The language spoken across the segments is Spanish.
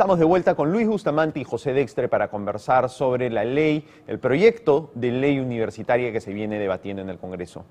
Estamos de vuelta con Luis Bustamante y José Dextre para conversar sobre la ley, el proyecto de ley universitaria que se viene debatiendo en el Congreso.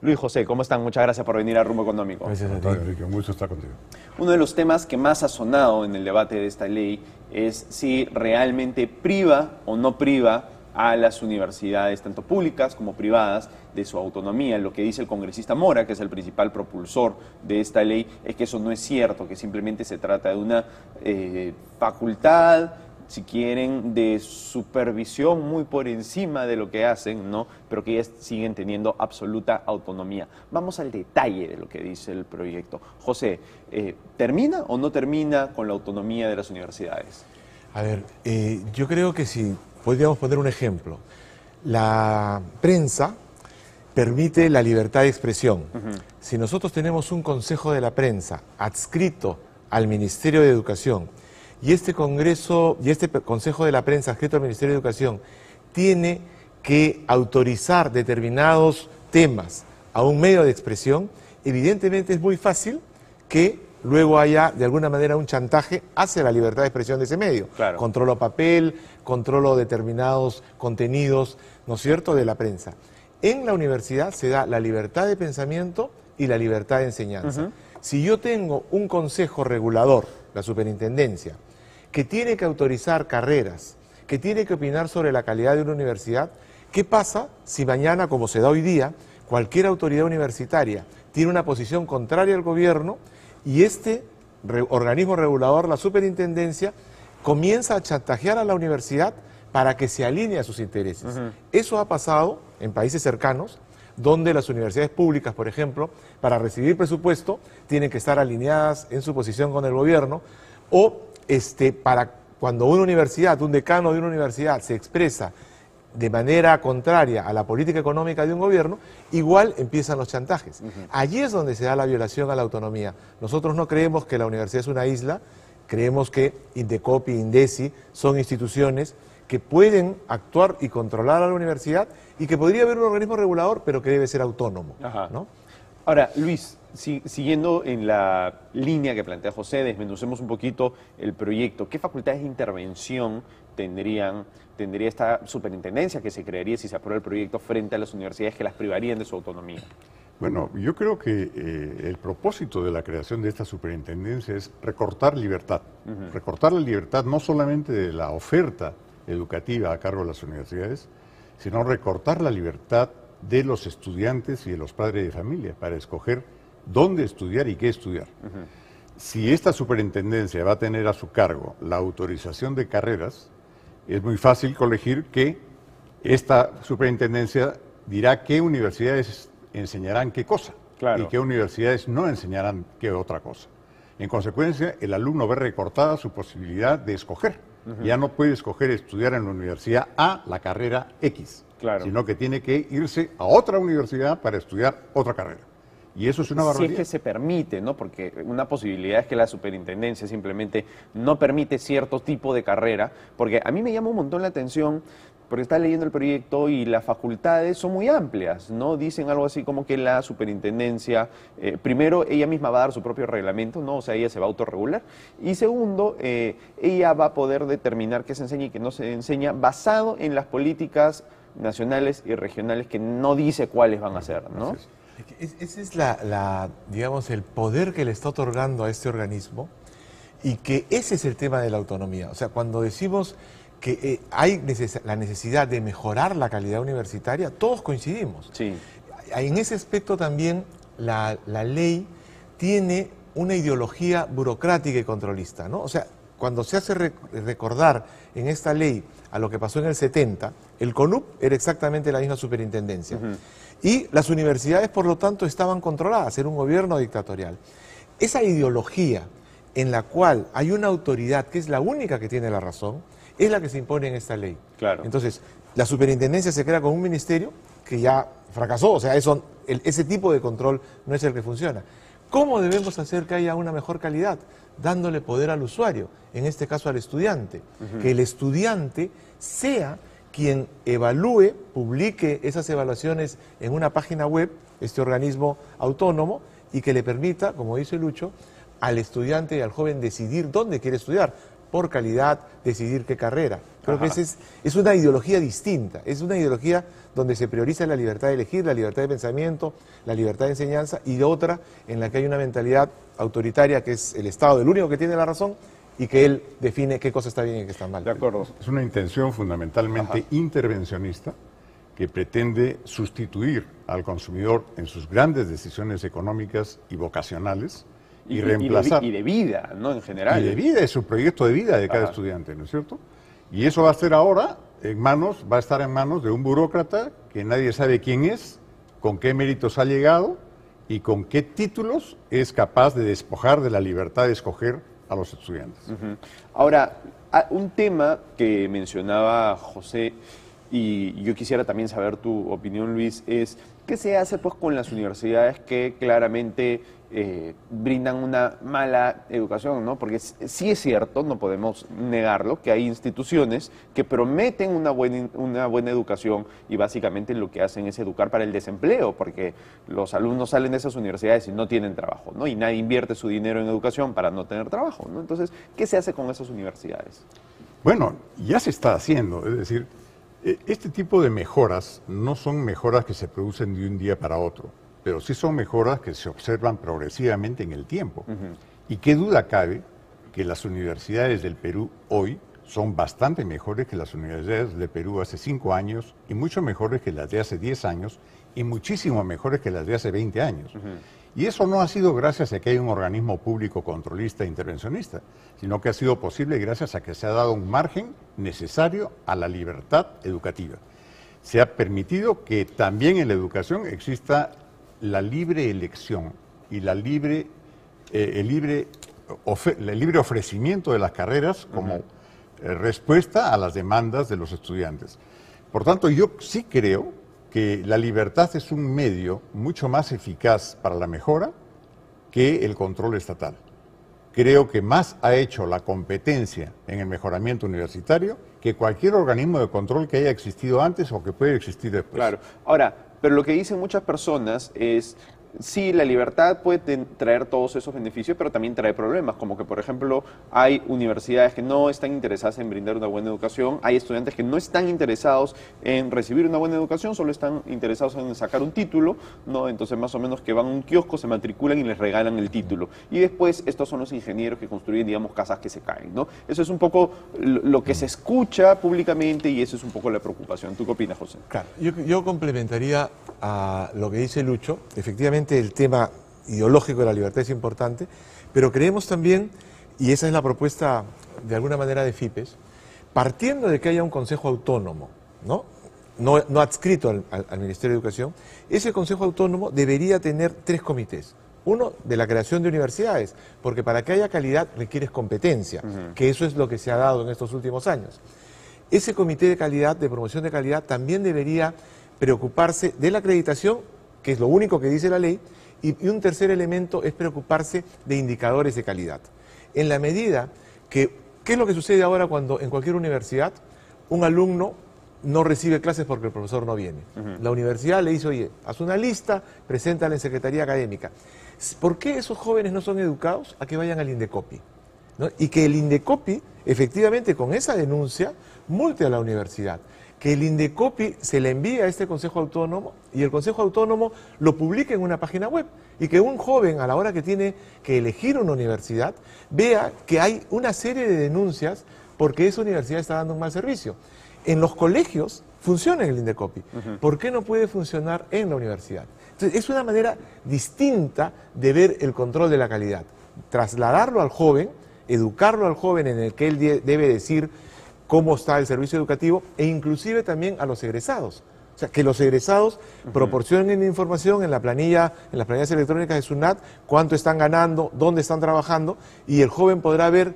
Luis, José, ¿cómo están? Muchas gracias por venir a Rumbo Económico. Gracias a ti, Enrique. Un gusto estar contigo. Uno de los temas que más ha sonado en el debate de esta ley es si realmente priva o no priva a las universidades, tanto públicas como privadas, de su autonomía. Lo que dice el congresista Mora, que es el principal propulsor de esta ley, es que eso no es cierto, que simplemente se trata de una facultad, si quieren, de supervisión muy por encima de lo que hacen, ¿no? Pero que ellas siguen teniendo absoluta autonomía. Vamos al detalle de lo que dice el proyecto. José, ¿termina o no termina con la autonomía de las universidades? A ver, yo creo que sí. Podríamos poner un ejemplo. La prensa permite la libertad de expresión. Si nosotros tenemos un consejo de la prensa adscrito al Ministerio de Educación y este consejo de la prensa adscrito al Ministerio de Educación tiene que autorizar determinados temas a un medio de expresión, evidentemente es muy fácil que luego haya, de alguna manera, un chantaje hacia la libertad de expresión de ese medio. Claro. Controlo papel, controlo determinados contenidos, ¿no es cierto?, de la prensa. En la universidad se da la libertad de pensamiento y la libertad de enseñanza. Si yo tengo un consejo regulador, la superintendencia, que tiene que autorizar carreras, que tiene que opinar sobre la calidad de una universidad, ¿qué pasa si mañana, como se da hoy día, cualquier autoridad universitaria tiene una posición contraria al gobierno y este organismo regulador, la superintendencia, comienza a chantajear a la universidad para que se alinee a sus intereses? Eso ha pasado en países cercanos, donde las universidades públicas, por ejemplo, para recibir presupuesto, tienen que estar alineadas en su posición con el gobierno, o para cuando una universidad, un decano de una universidad se expresa de manera contraria a la política económica de un gobierno, igual empiezan los chantajes. Allí es donde se da la violación a la autonomía. Nosotros no creemos que la universidad es una isla, creemos que Indecopi, Indesi son instituciones que pueden actuar y controlar a la universidad y que podría haber un organismo regulador, pero que debe ser autónomo, ¿no? Ahora, Luis, siguiendo en la línea que plantea José, desmenucemos un poquito el proyecto. ¿Qué facultades de intervención tendría esta superintendencia que se crearía si se aprueba el proyecto frente a las universidades que las privarían de su autonomía? Bueno, yo creo que el propósito de la creación de esta superintendencia es recortar libertad. Recortar la libertad no solamente de la oferta educativa a cargo de las universidades, sino recortar la libertad de los estudiantes y de los padres de familia para escoger dónde estudiar y qué estudiar. Si esta superintendencia va a tener a su cargo la autorización de carreras, es muy fácil colegir que esta superintendencia dirá qué universidades enseñarán qué cosa, claro, y qué universidades no enseñarán qué otra cosa. En consecuencia, el alumno ve recortada su posibilidad de escoger. Ya no puede escoger estudiar en la universidad A la carrera X, claro, sino que tiene que irse a otra universidad para estudiar otra carrera. Y eso es una barbaridad. Si es que se permite, ¿no? Porque una posibilidad es que la superintendencia simplemente no permite cierto tipo de carrera, porque a mí me llama un montón la atención, porque está leyendo el proyecto y las facultades son muy amplias, ¿no? Dicen algo así como que la superintendencia, primero, ella misma va a dar su propio reglamento, ¿no? O sea, ella se va a autorregular. Y segundo, ella va a poder determinar qué se enseña y qué no se enseña basado en las políticas nacionales y regionales que no dice cuáles van a ser, ¿no? Ese es digamos, el poder que le está otorgando a este organismo, y que ese es el tema de la autonomía. O sea, cuando decimos que hay la necesidad de mejorar la calidad universitaria, todos coincidimos. Sí. En ese aspecto también la ley tiene una ideología burocrática y controlista, ¿no? O sea, cuando se hace recordar en esta ley a lo que pasó en el 70, el CONUP era exactamente la misma superintendencia. Y las universidades, por lo tanto, estaban controladas, era un gobierno dictatorial. Esa ideología en la cual hay una autoridad que es la única que tiene la razón, es la que se impone en esta ley. Claro. Entonces, la superintendencia se crea con un ministerio que ya fracasó, o sea, ese tipo de control no es el que funciona. ¿Cómo debemos hacer que haya una mejor calidad? Dándole poder al usuario, en este caso al estudiante. Que el estudiante sea quien evalúe, publique esas evaluaciones en una página web, este organismo autónomo, y que le permita, como dice Lucho, al estudiante y al joven decidir dónde quiere estudiar. por calidad, decidir qué carrera. Creo que esa es una ideología distinta, es una ideología donde se prioriza la libertad de elegir, la libertad de pensamiento, la libertad de enseñanza, y otra en la que hay una mentalidad autoritaria que es el Estado el único que tiene la razón y que él define qué cosa está bien y qué está mal. De acuerdo. Es una intención fundamentalmente intervencionista que pretende sustituir al consumidor en sus grandes decisiones económicas y vocacionales y reemplazar. Y de vida, ¿no? En general. Y de vida, es su proyecto de vida de cada estudiante, ¿no es cierto? Y eso va a ser ahora va a estar en manos de un burócrata que nadie sabe quién es, con qué méritos ha llegado y con qué títulos es capaz de despojar de la libertad de escoger a los estudiantes. Ahora, un tema que mencionaba José, y yo quisiera también saber tu opinión, Luis, es ¿qué se hace pues con las universidades que claramente brindan una mala educación, ¿no? Porque sí es cierto, no podemos negarlo, que hay instituciones que prometen una buena educación y básicamente lo que hacen es educar para el desempleo, porque los alumnos salen de esas universidades y no tienen trabajo, ¿no? Y nadie invierte su dinero en educación para no tener trabajo, ¿no? Entonces, ¿qué se hace con esas universidades? Bueno, ya se está haciendo, es decir, este tipo de mejoras no son mejoras que se producen de un día para otro, pero sí son mejoras que se observan progresivamente en el tiempo. Y qué duda cabe que las universidades del Perú hoy son bastante mejores que las universidades del Perú hace 5 años y mucho mejores que las de hace 10 años y muchísimo mejores que las de hace 20 años. Y eso no ha sido gracias a que hay un organismo público controlista e intervencionista, sino que ha sido posible gracias a que se ha dado un margen necesario a la libertad educativa. Se ha permitido que también en la educación exista la libre elección y el libre ofrecimiento de las carreras como respuesta a las demandas de los estudiantes. Por tanto, yo sí creo que la libertad es un medio mucho más eficaz para la mejora que el control estatal. Creo que más ha hecho la competencia en el mejoramiento universitario que cualquier organismo de control que haya existido antes o que pueda existir después. Claro. Ahora, pero lo que dicen muchas personas es, sí, la libertad puede traer todos esos beneficios, pero también trae problemas, como que, por ejemplo, hay universidades que no están interesadas en brindar una buena educación, hay estudiantes que no están interesados en recibir una buena educación, solo están interesados en sacar un título, ¿no? Entonces, más o menos que van a un kiosco, se matriculan y les regalan el título. Y después, estos son los ingenieros que construyen, digamos, casas que se caen, ¿no? Eso es un poco lo que se escucha públicamente y eso es un poco la preocupación. ¿Tú qué opinas, José? Claro, yo complementaría a lo que dice Lucho. Efectivamente, el tema ideológico de la libertad es importante, pero creemos también, y esa es la propuesta de alguna manera de FIPES, partiendo de que haya un consejo autónomo, no adscrito al Ministerio de Educación, ese consejo autónomo debería tener 3 comités. Uno, de la creación de universidades, porque para que haya calidad requieres competencia, que eso es lo que se ha dado en estos últimos años. Ese comité de calidad, de promoción de calidad, también debería preocuparse de la acreditación, que es lo único que dice la ley, y un tercer elemento es preocuparse de indicadores de calidad. En la medida que, ¿qué es lo que sucede ahora cuando en cualquier universidad un alumno no recibe clases porque el profesor no viene? La universidad le dice, oye, haz una lista, preséntala en Secretaría Académica. ¿Por qué esos jóvenes no son educados a que vayan al Indecopi? ¿No? Y que el Indecopi, efectivamente, con esa denuncia, multe a la universidad. Que el Indecopi se le envíe a este Consejo Autónomo y el Consejo Autónomo lo publique en una página web. Y que un joven, a la hora que tiene que elegir una universidad, vea que hay una serie de denuncias porque esa universidad está dando un mal servicio. En los colegios funciona el Indecopi. ¿Por qué no puede funcionar en la universidad? Entonces, es una manera distinta de ver el control de la calidad. Trasladarlo al joven, educarlo al joven en el que él debe decir cómo está el servicio educativo e inclusive también a los egresados. O sea, que los egresados proporcionen información en las planillas electrónicas de SUNAT, cuánto están ganando, dónde están trabajando, y el joven podrá ver,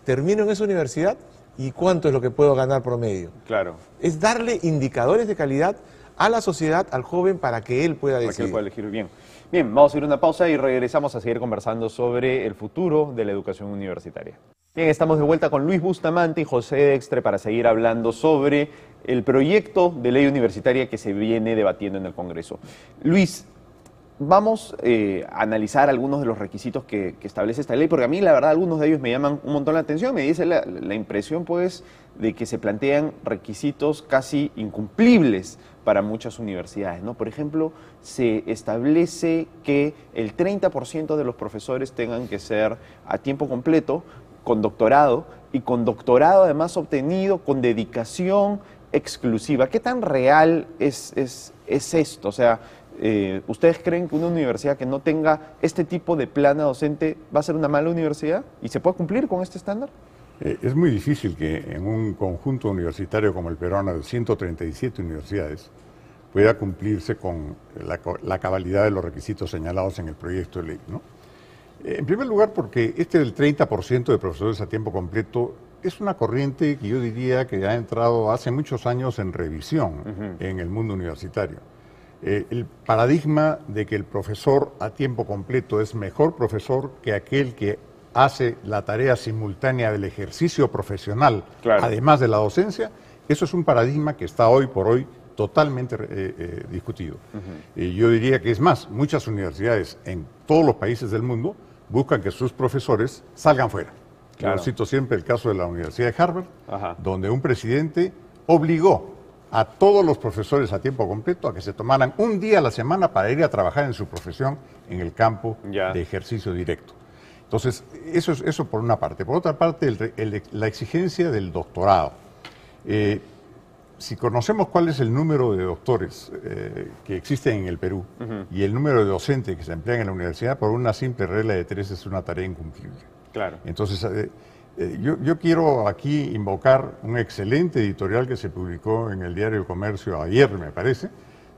termino en esa universidad y cuánto es lo que puedo ganar promedio. Claro. Es darle indicadores de calidad a la sociedad, al joven, para que él pueda decidir. Para que él pueda elegir bien. Bien, vamos a ir a una pausa y regresamos a seguir conversando sobre el futuro de la educación universitaria. Bien, estamos de vuelta con Luis Bustamante y José Dextre para seguir hablando sobre el proyecto de ley universitaria que se viene debatiendo en el Congreso. Luis, vamos a analizar algunos de los requisitos que establece esta ley, porque a mí la verdad algunos de ellos me llaman un montón la atención. Me dice la impresión pues de que se plantean requisitos casi incumplibles para muchas universidades, ¿no? Por ejemplo, se establece que el 30% de los profesores tengan que ser a tiempo completo, con doctorado, y con doctorado además obtenido con dedicación exclusiva. ¿Qué tan real es esto? O sea, ¿ustedes creen que una universidad que no tenga este tipo de plana docente va a ser una mala universidad? ¿Y se puede cumplir con este estándar? Es muy difícil que en un conjunto universitario como el peruano de 137 universidades pueda cumplirse con la cabalidad de los requisitos señalados en el proyecto de ley, ¿no? En primer lugar, porque este del 30% de profesores a tiempo completo es una corriente que yo diría que ha entrado hace muchos años en revisión en el mundo universitario. El paradigma de que el profesor a tiempo completo es mejor profesor que aquel que hace la tarea simultánea del ejercicio profesional, claro, además de la docencia, eso es un paradigma que está hoy por hoy totalmente discutido. Yo diría que es más, muchas universidades en todos los países del mundo buscan que sus profesores salgan fuera. Claro. Yo cito siempre el caso de la Universidad de Harvard, donde un presidente obligó a todos los profesores a tiempo completo a que se tomaran un día a la semana para ir a trabajar en su profesión en el campo de ejercicio directo. Entonces, eso por una parte. Por otra parte, la exigencia del doctorado. Si conocemos cuál es el número de doctores que existen en el Perú y el número de docentes que se emplean en la universidad, por una simple regla de 3 es una tarea incumplible. Claro. Entonces, yo quiero aquí invocar un excelente editorial que se publicó en el Diario El Comercio ayer, me parece,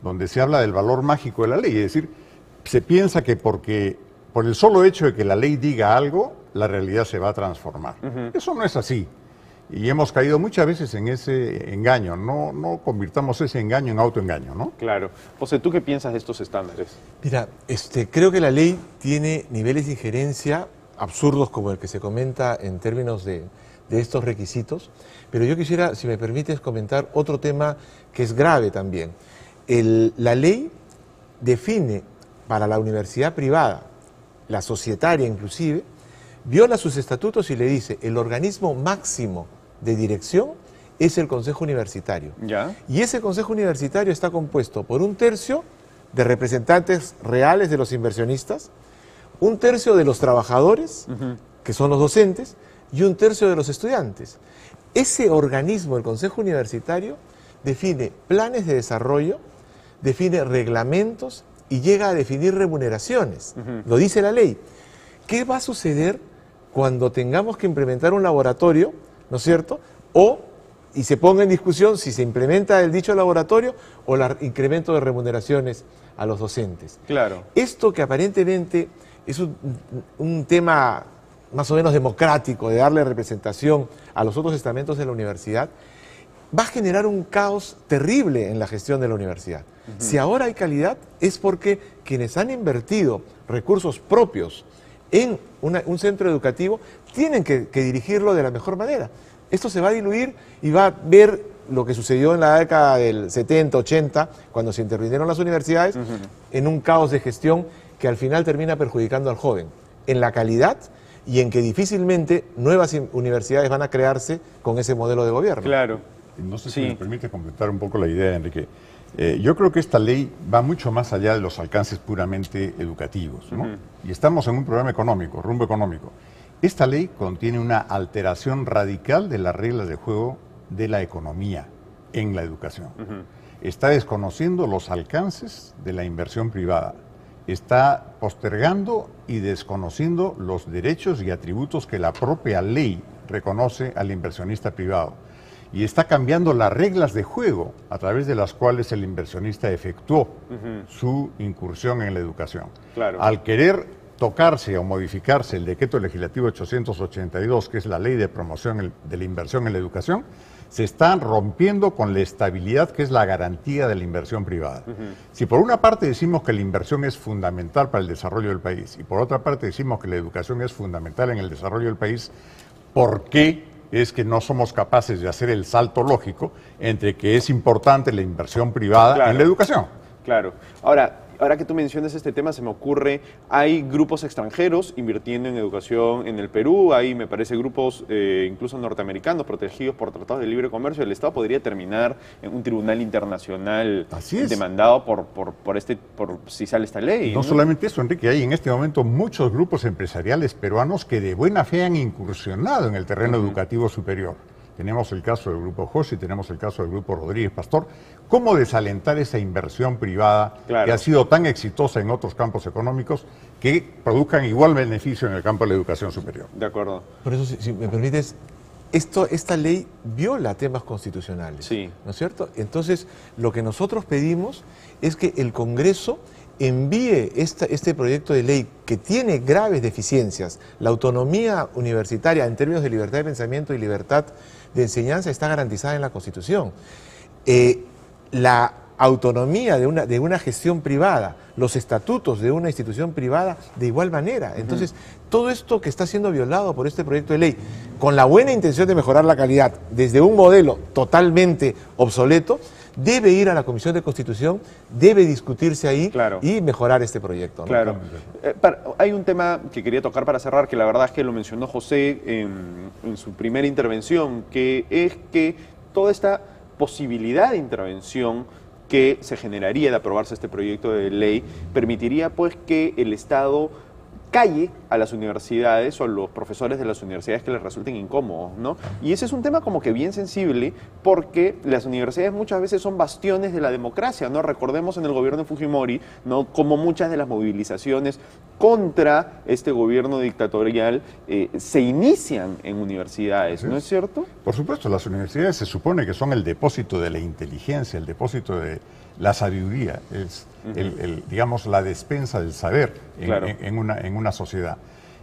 donde se habla del valor mágico de la ley. Es decir, se piensa que por el solo hecho de que la ley diga algo, la realidad se va a transformar. Eso no es así. Y hemos caído muchas veces en ese engaño. No convirtamos ese engaño en autoengaño, ¿no? Claro. José, ¿tú qué piensas de estos estándares? Mira, creo que la ley tiene niveles de injerencia absurdos como el que se comenta en términos de estos requisitos, pero yo quisiera, si me permites, comentar otro tema que es grave también. La ley define para la universidad privada, la societaria inclusive, viola sus estatutos y le dice el organismo máximo de dirección es el Consejo Universitario. ¿Ya? Y ese Consejo Universitario está compuesto por 1/3 de representantes reales de los inversionistas, 1/3 de los trabajadores, que son los docentes, y 1/3 de los estudiantes. Ese organismo, el Consejo Universitario, define planes de desarrollo, define reglamentos y llega a definir remuneraciones. Lo dice la ley. ¿Qué va a suceder cuando tengamos que implementar un laboratorio, ¿no es cierto? Y se ponga en discusión si se implementa el dicho laboratorio o el incremento de remuneraciones a los docentes. Claro. Esto que aparentemente es un tema más o menos democrático, de darle representación a los otros estamentos de la universidad, va a generar un caos terrible en la gestión de la universidad. Si ahora hay calidad, es porque quienes han invertido recursos propios en un centro educativo tienen que dirigirlo de la mejor manera. Esto se va a diluir y va a ver lo que sucedió en la década del 70, 80, cuando se intervinieron las universidades, en un caos de gestión que al final termina perjudicando al joven, en la calidad y en que difícilmente nuevas universidades van a crearse con ese modelo de gobierno. Claro. No sé si me permite completar un poco la idea, Enrique. Yo creo que esta ley va mucho más allá de los alcances puramente educativos, ¿no? Y estamos en un problema económico, rumbo económico. Esta ley contiene una alteración radical de las reglas de juego de la economía en la educación. Está desconociendo los alcances de la inversión privada. Está postergando y desconociendo los derechos y atributos que la propia ley reconoce al inversionista privado. Y está cambiando las reglas de juego a través de las cuales el inversionista efectuó su incursión en la educación. Claro. Al querer tocarse o modificarse el decreto legislativo 882, que es la ley de promoción de la inversión en la educación, se están rompiendo con la estabilidad que es la garantía de la inversión privada. Si por una parte decimos que la inversión es fundamental para el desarrollo del país y por otra parte decimos que la educación es fundamental en el desarrollo del país, ¿por qué es que no somos capaces de hacer el salto lógico entre que es importante la inversión privada en la educación? Claro. Ahora, ahora que tú mencionas este tema, se me ocurre, hay grupos extranjeros invirtiendo en educación en el Perú, hay, me parece, grupos incluso norteamericanos protegidos por tratados de libre comercio. El Estado podría terminar en un tribunal internacional demandado por si sale esta ley. No solamente eso, Enrique, hay en este momento muchos grupos empresariales peruanos que de buena fe han incursionado en el terreno educativo superior. Tenemos el caso del Grupo Hoshi, tenemos el caso del Grupo Rodríguez Pastor. ¿Cómo desalentar esa inversión privada que ha sido tan exitosa en otros campos económicos que produzcan igual beneficio en el campo de la educación superior? De acuerdo. Por eso, si me permites, esta ley viola temas constitucionales, sí, ¿no es cierto? Entonces, lo que nosotros pedimos es que el Congreso envíe este proyecto de ley que tiene graves deficiencias. La autonomía universitaria en términos de libertad de pensamiento y libertad de enseñanza está garantizada en la Constitución. La autonomía de una gestión privada, los estatutos de una institución privada de igual manera. Entonces, todo esto que está siendo violado por este proyecto de ley, con la buena intención de mejorar la calidad desde un modelo totalmente obsoleto, debe ir a la Comisión de Constitución, debe discutirse ahí y mejorar este proyecto, ¿no? Claro. Hay un tema que quería tocar para cerrar, que la verdad es que lo mencionó José en su primera intervención, que es que toda esta posibilidad de intervención que se generaría de aprobarse este proyecto de ley permitiría pues que el Estado calle a las universidades o a los profesores de las universidades que les resulten incómodos, ¿no? Y ese es un tema como que bien sensible porque las universidades muchas veces son bastiones de la democracia, ¿no? Recordemos en el gobierno de Fujimori, ¿no?, como muchas de las movilizaciones contra este gobierno dictatorial se inician en universidades, ¿no es cierto? Por supuesto, las universidades se supone que son el depósito de la inteligencia, el depósito de la sabiduría, es digamos, la despensa del saber en una sociedad.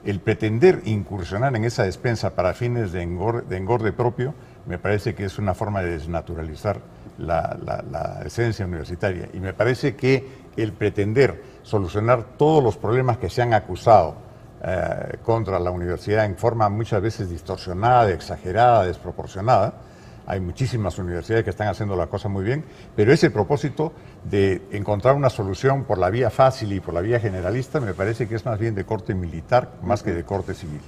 El pretender incursionar en esa despensa para fines de engorde propio, me parece que es una forma de desnaturalizar la esencia universitaria. Y me parece que el pretender solucionar todos los problemas que se han acusado contra la universidad en forma muchas veces distorsionada, exagerada, desproporcionada. Hay muchísimas universidades que están haciendo la cosa muy bien, pero ese propósito de encontrar una solución por la vía fácil y por la vía generalista me parece que es más bien de corte militar más que de corte civil.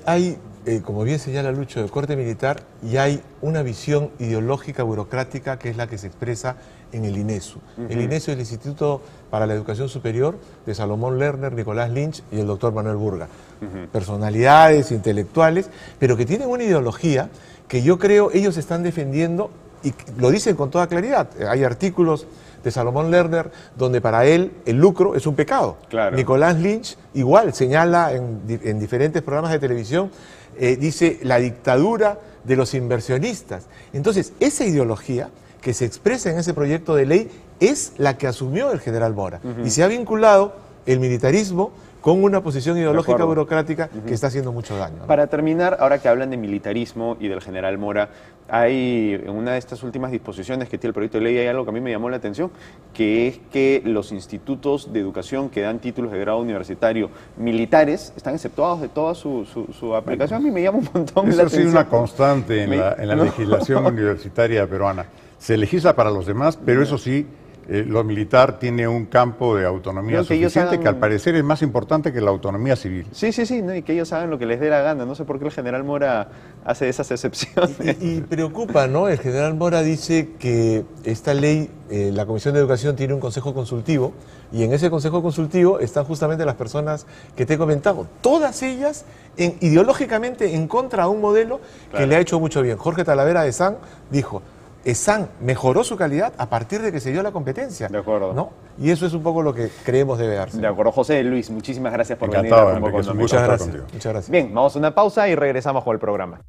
Hay como bien señala Lucho, de corte militar, y hay una visión ideológica burocrática que es la que se expresa en el INESU. El INESU es el Instituto para la Educación Superior de Salomón Lerner, Nicolás Lynch y el doctor Manuel Burga. Personalidades intelectuales, pero que tienen una ideología que yo creo ellos están defendiendo y lo dicen con toda claridad. Hay artículos de Salomón Lerner donde para él el lucro es un pecado. Claro. Nicolás Lynch igual señala en diferentes programas de televisión, dice la dictadura de los inversionistas. Entonces, esa ideología que se expresa en ese proyecto de ley es la que asumió el general Mora. Y se ha vinculado el militarismo con una posición ideológica burocrática que está haciendo mucho daño, ¿no? Para terminar, ahora que hablan de militarismo y del general Mora, hay en una de estas últimas disposiciones que tiene el proyecto de ley, hay algo que a mí me llamó la atención, que es que los institutos de educación que dan títulos de grado universitario militares están exceptuados de toda su aplicación. A mí me llama un montón la atención. Eso ha sido una constante en la legislación universitaria peruana. Se legisla para los demás, pero eso sí, lo militar tiene un campo de autonomía suficiente que al parecer es más importante que la autonomía civil. Sí, ¿no? Y que ellos hagan lo que les dé la gana. No sé por qué el general Mora hace esas excepciones. Y preocupa, ¿no? El general Mora dice que esta ley, la Comisión de Educación tiene un consejo consultivo y en ese consejo consultivo están justamente las personas que te he comentado. Todas ellas ideológicamente en contra de un modelo que le ha hecho mucho bien. Jorge Talavera de San dijo: ESAN mejoró su calidad a partir de que se dio la competencia. De acuerdo. ¿No? Y eso es un poco lo que creemos debe darse. De acuerdo. José Luis, muchísimas gracias por venir a Muchas gracias. Bien, vamos a una pausa y regresamos con el programa.